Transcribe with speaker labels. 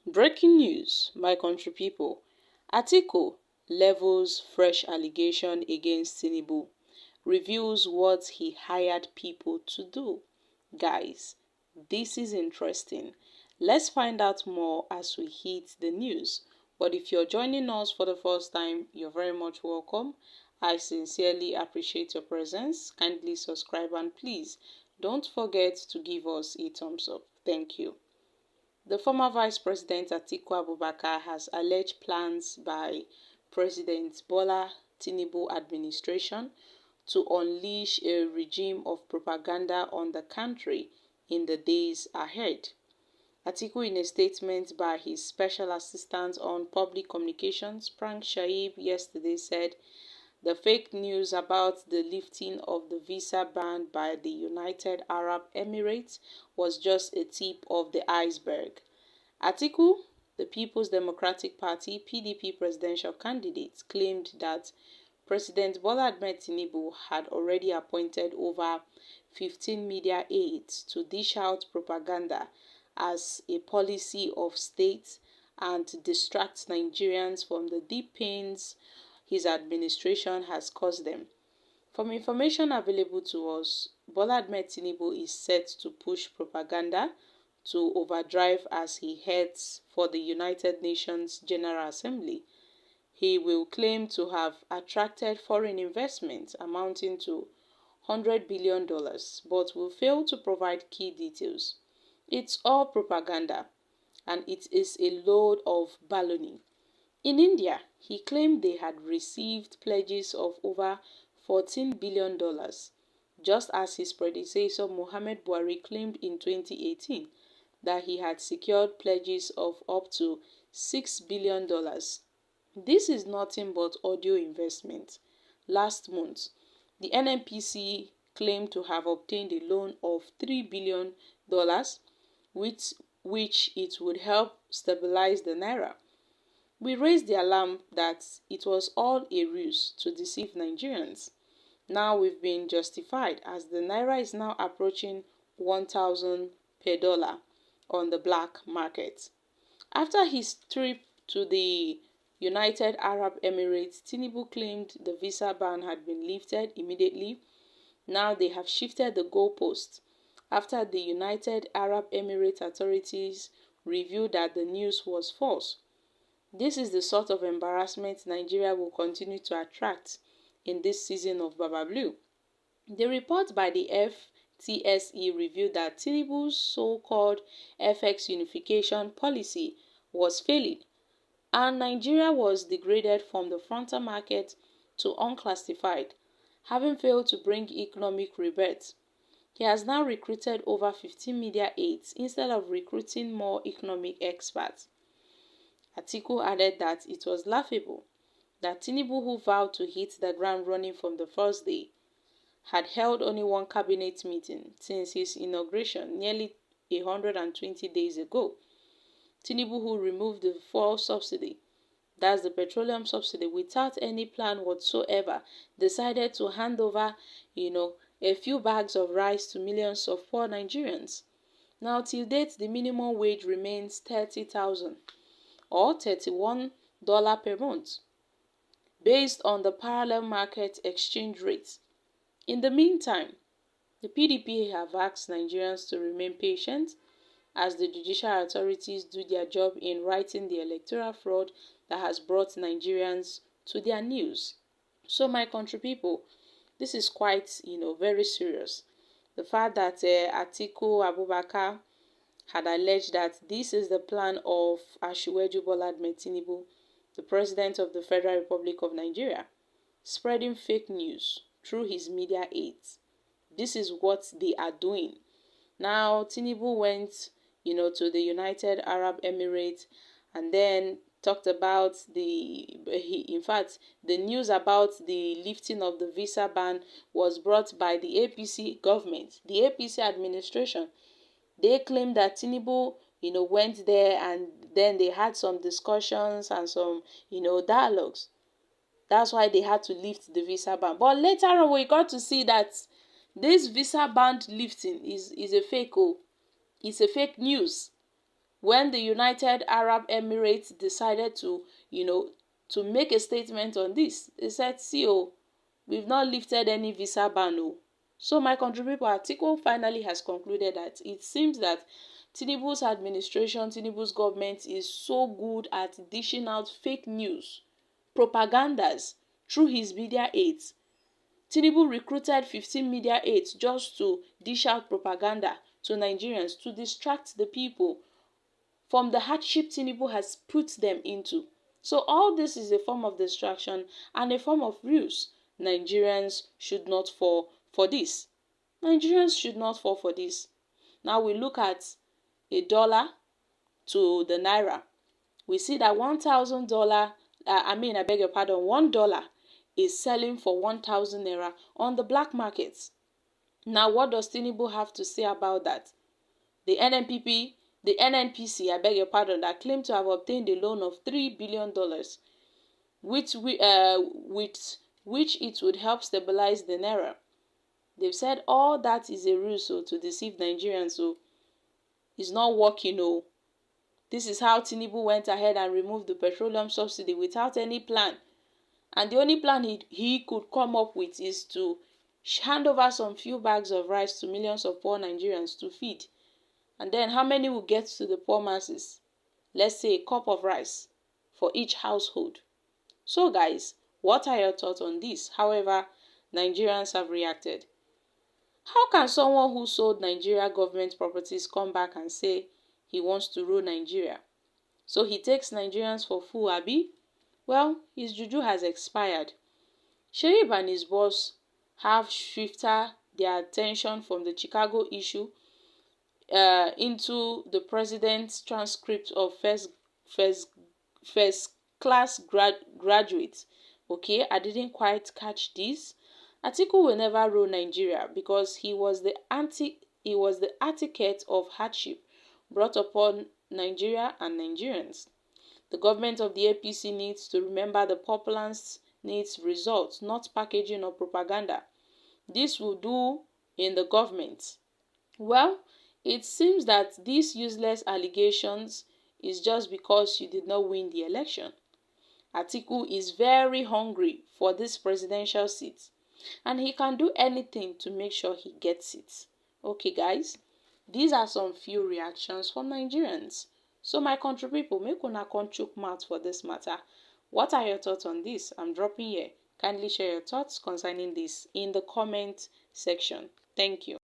Speaker 1: Breaking news, my country people. Atiku levels fresh allegation against Tinubu, reveals what he hired people to do. Guys, this is interesting. Let's find out more as we hit the news. But if you're joining us for the first time, you're very much welcome. I sincerely appreciate your presence. Kindly subscribe and please don't forget to give us a thumbs up. Thank you. The former Vice President Atiku Abubakar has alleged plans by President Bola Tinubu administration to unleash a regime of propaganda on the country in the days ahead. Atiku, in a statement by his special assistant on public communications, Prank Shaib, yesterday said the fake news about the lifting of the visa ban by the United Arab Emirates was just a tip of the iceberg. Atiku, the People's Democratic Party (PDP) presidential candidate, claimed that President Bola Ahmed Tinubu had already appointed over 15 media aides to dish out propaganda as a policy of state and distract Nigerians from the deep pains his administration has caused them. From information available to us, Bola Ahmed Tinubu is set to push propaganda to overdrive as he heads for the United Nations General Assembly. He will claim to have attracted foreign investment amounting to $100 billion, but will fail to provide key details. It's all propaganda, and it is a load of baloney. In India, he claimed they had received pledges of over $14 billion, just as his predecessor Muhammad Buhari claimed in 2018 that he had secured pledges of up to $6 billion. This is nothing but audio investment. Last month, the NNPC claimed to have obtained a loan of $3 billion, which it would help stabilize the naira. We raised the alarm that it was all a ruse to deceive Nigerians. Now we've been justified as the naira is now approaching 1,000 per dollar on the black market. After his trip to the United Arab Emirates, Tinubu claimed the visa ban had been lifted immediately. Now they have shifted the goalpost after the United Arab Emirates authorities revealed that the news was false. This is the sort of embarrassment Nigeria will continue to attract in this season of Baba Blue. The report by the FTSE revealed that Tinubu's so-called FX unification policy was failing, and Nigeria was degraded from the frontier market to unclassified, having failed to bring economic rebirth. He has now recruited over 15 media aides instead of recruiting more economic experts. Atiku added that it was laughable that Tinubu, who vowed to hit the ground running from the first day, had held only one cabinet meeting since his inauguration nearly 120 days ago. Tinubu, who removed the fuel subsidy, that's the petroleum subsidy, without any plan whatsoever, decided to hand over, a few bags of rice to millions of poor Nigerians. Now, till date, the minimum wage remains 30,000 or $31 per month, based on the parallel market exchange rate. In the meantime, the PDP have asked Nigerians to remain patient as the judicial authorities do their job in righting the electoral fraud that has brought Nigerians to their knees. So, my country people, this is quite, very serious. The fact that Atiku Abubakar had alleged that this is the plan of Asiwaju Bola Ahmed Tinubu, the President of the Federal Republic of Nigeria, spreading fake news through his media aides. This is what they are doing. Now, Tinubu went, to the United Arab Emirates and then talked about the news about the lifting of the visa ban was brought by the APC government, the APC administration. They claimed that Tinubu, went there and then they had some discussions and some, dialogues. That's why they had to lift the visa ban. But later on, we got to see that this visa ban lifting is a fake. It's a fake news. when the United Arab Emirates decided to, to make a statement on this, they said, see, oh, we've not lifted any visa ban. Oh. So my country people, Atiku finally has concluded that it seems that Tinubu's administration, Tinubu's government is so good at dishing out fake news, propagandas through his media aides. Tinubu recruited 15 media aides just to dish out propaganda to Nigerians to distract the people from the hardship Tinubu has put them into. So all this is a form of distraction and a form of ruse. Nigerians should not fall for this. Nigerians should not fall for this. Now we look at a dollar to the naira. We see that $1,000, I beg your pardon, $1 is selling for 1,000 naira on the black markets. Now what does Tinubu have to say about that? The NNPC, I beg your pardon, that claimed to have obtained a loan of $3 billion, with which it would help stabilize the naira. They've said all that is a ruse to deceive Nigerians, so it's not working. Oh. This is how Tinubu went ahead and removed the petroleum subsidy without any plan. And the only plan he could come up with is to hand over some few bags of rice to millions of poor Nigerians to feed. And then how many will get to the poor masses? Let's say a cup of rice for each household. So guys, what are your thoughts on this? However, Nigerians have reacted. How can someone who sold Nigeria government properties come back and say he wants to rule Nigeria? So he takes Nigerians for fool, abi? Well, his juju has expired. Sheriff and his boss have shifted their attention from the Chicago issue into the president's transcript of first class graduates. Okay, I didn't quite catch this. Atiku will never rule Nigeria because he was the etiquette of hardship brought upon Nigeria and Nigerians. The government of the APC needs to remember the populace needs results, not packaging or propaganda. This will do in the government. Well, it seems that these useless allegations is just because you did not win the election. Atiku is very hungry for this presidential seat, and he can do anything to make sure he gets it. Okay, guys, these are some few reactions from Nigerians. So my country people, make una come chook mouth for this matter. What are your thoughts on this? I'm dropping here. Kindly share your thoughts concerning this in the comment section. Thank you.